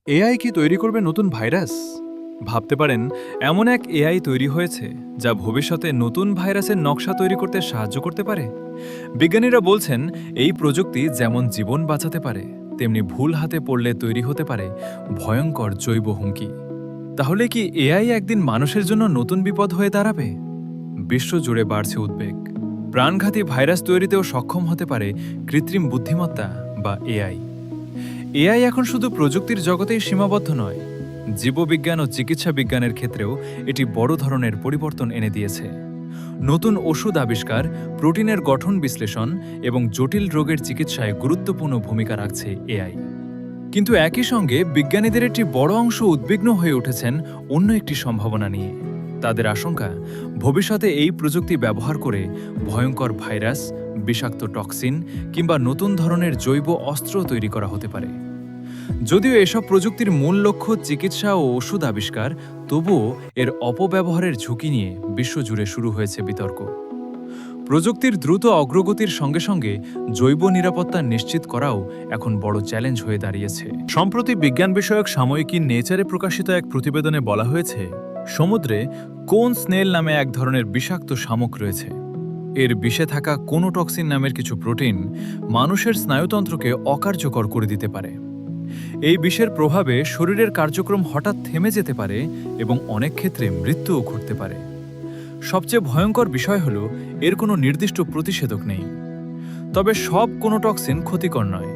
AI কি তৈরি করবে নতুন ভাইরাস? ভাবতে পারেন, এমন এক এআই তৈরি হয়েছে যা ভবিষ্যতে নতুন ভাইরাসের নকশা তৈরি করতে সাহায্য করতে পারে। বিজ্ঞানীরা বলছেন, এই প্রযুক্তি যেমন জীবন বাঁচাতে পারে, তেমনি ভুল হাতে পড়লে তৈরি হতে পারে ভয়ঙ্কর জৈব হুমকি। তাহলে কি এআই একদিন মানুষের জন্য নতুন বিপদ হয়ে দাঁড়াবে? বিশ্বজুড়ে বাড়ছে উদ্বেগ। প্রাণঘাতী ভাইরাস তৈরিতেও সক্ষম হতে পারে কৃত্রিম বুদ্ধিমত্তা বা এআই। এআই এখন শুধু প্রযুক্তির জগতেই সীমাবদ্ধ নয়, জীববিজ্ঞান ও চিকিৎসা বিজ্ঞানের ক্ষেত্রেও এটি বড় ধরনের পরিবর্তন এনে দিয়েছে। নতুন ওষুধ আবিষ্কার, প্রোটিনের গঠন বিশ্লেষণ এবং জটিল রোগের চিকিৎসায় গুরুত্বপূর্ণ ভূমিকা রাখছে এআই। কিন্তু একই সঙ্গে বিজ্ঞানীদের একটি বড় অংশ উদ্বিগ্ন হয়ে উঠেছেন অন্য একটি সম্ভাবনা নিয়ে। তাদের আশঙ্কা, ভবিষ্যতে এই প্রযুক্তি ব্যবহার করে ভয়ঙ্কর ভাইরাস, বিষাক্ত টক্সিন কিংবা নতুন ধরনের জৈব অস্ত্র তৈরি করা হতে পারে। যদিও এসব প্রযুক্তির মূল লক্ষ্য চিকিৎসা ও ওষুধ আবিষ্কার, তবুও এর অপব্যবহারের ঝুঁকি নিয়ে বিশ্বজুড়ে শুরু হয়েছে বিতর্ক। প্রযুক্তির দ্রুত অগ্রগতির সঙ্গে সঙ্গে জৈব নিরাপত্তা নিশ্চিত করাও এখন বড় চ্যালেঞ্জ হয়ে দাঁড়িয়েছে। সম্প্রতি বিজ্ঞান বিষয়ক সাময়িকী নেচারে প্রকাশিত এক প্রতিবেদনে বলা হয়েছে, সমুদ্রে কোন স্নেল নামে এক ধরনের বিষাক্ত শামুক রয়েছে। এর বিষে থাকা কোনোটক্সিন নামের কিছু প্রোটিন মানুষের স্নায়ুতন্ত্রকে অকার্যকর করে দিতে পারে। এই বিষের প্রভাবে শরীরের কার্যক্রম হঠাৎ থেমে যেতে পারে এবং অনেক ক্ষেত্রে মৃত্যুও ঘটতে পারে। সবচেয়ে ভয়ঙ্কর বিষয় হল, এর কোনো নির্দিষ্ট প্রতিষেধক নেই। তবে সব কোনোটক্সিন ক্ষতিকর নয়।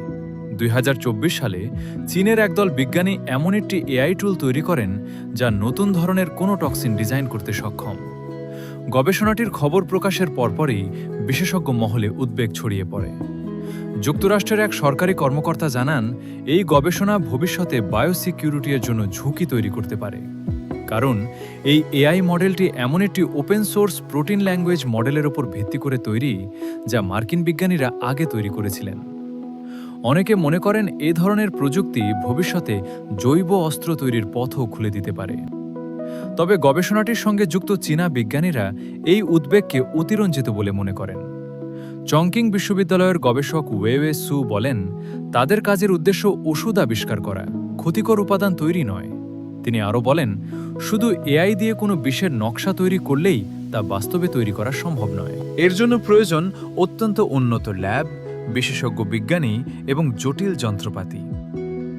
2024 সালে চীনের একদল বিজ্ঞানী এমন একটি এআই টুল তৈরি করেন যা নতুন ধরনের কোনোটক্সিন ডিজাইন করতে সক্ষম। গবেষণাটির খবর প্রকাশের পরপরই বিশেষজ্ঞ মহলে উদ্বেগ ছড়িয়ে পড়ে। যুক্তরাষ্ট্রের এক সরকারি কর্মকর্তা জানান, এই গবেষণা ভবিষ্যতে বায়োসিকিউরিটির জন্য ঝুঁকি তৈরি করতে পারে। কারণ এই এআই মডেলটি এমন একটি ওপেন সোর্স প্রোটিন ল্যাঙ্গুয়েজ মডেলের ওপর ভিত্তি করে তৈরি, যা মার্কিন বিজ্ঞানীরা আগে তৈরি করেছিলেন। অনেকে মনে করেন, এ ধরনের প্রযুক্তি ভবিষ্যতে জৈব অস্ত্র তৈরির পথও খুলে দিতে পারে। তবে গবেষণাটির সঙ্গে যুক্ত চীনা বিজ্ঞানীরা এই উদ্বেগকে অতিরঞ্জিত বলে মনে করেন। চংকিং বিশ্ববিদ্যালয়ের গবেষক ওয়ে সু বলেন, তাদের কাজের উদ্দেশ্য ওষুধ আবিষ্কার করা, ক্ষতিকর উপাদান তৈরি নয়। তিনি আরও বলেন, শুধু এআই দিয়ে কোনো বিষের নকশা তৈরি করলেই তা বাস্তবে তৈরি করা সম্ভব নয়। এর জন্য প্রয়োজন অত্যন্ত উন্নত ল্যাব, বিশেষজ্ঞ বিজ্ঞানী এবং জটিল যন্ত্রপাতি।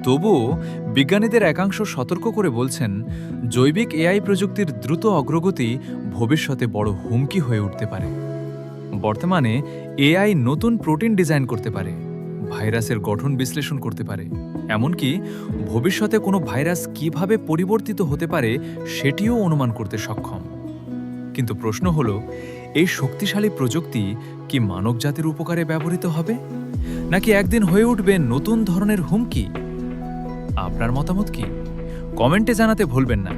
তবুও বিজ্ঞানীদের একাংশ সতর্ক করে বলছেন, জৈবিক এআই প্রযুক্তির দ্রুত অগ্রগতি ভবিষ্যতে বড় হুমকি হয়ে উঠতে পারে। বর্তমানে এআই নতুন প্রোটিন ডিজাইন করতে পারে, ভাইরাসের গঠন বিশ্লেষণ করতে পারে, এমনকি ভবিষ্যতে কোনো ভাইরাস কিভাবে পরিবর্তিত হতে পারে সেটিও অনুমান করতে সক্ষম। কিন্তু প্রশ্ন হল, এই শক্তিশালী প্রযুক্তি কি মানবজাতির উপকারে ব্যবহৃত হবে, নাকি একদিন হয়ে উঠবে নতুন ধরনের হুমকি? আপনার মতামত কি? কমেন্টে জানাতে ভুলবেন না।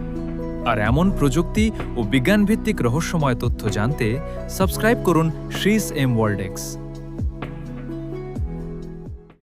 আর এমন প্রযুক্তি ও বিজ্ঞানভিত্তিক রহস্যময় তথ্য জানতে সাবস্ক্রাইব করুন শ্রীস এম ওয়ার্ল্ড এক্স।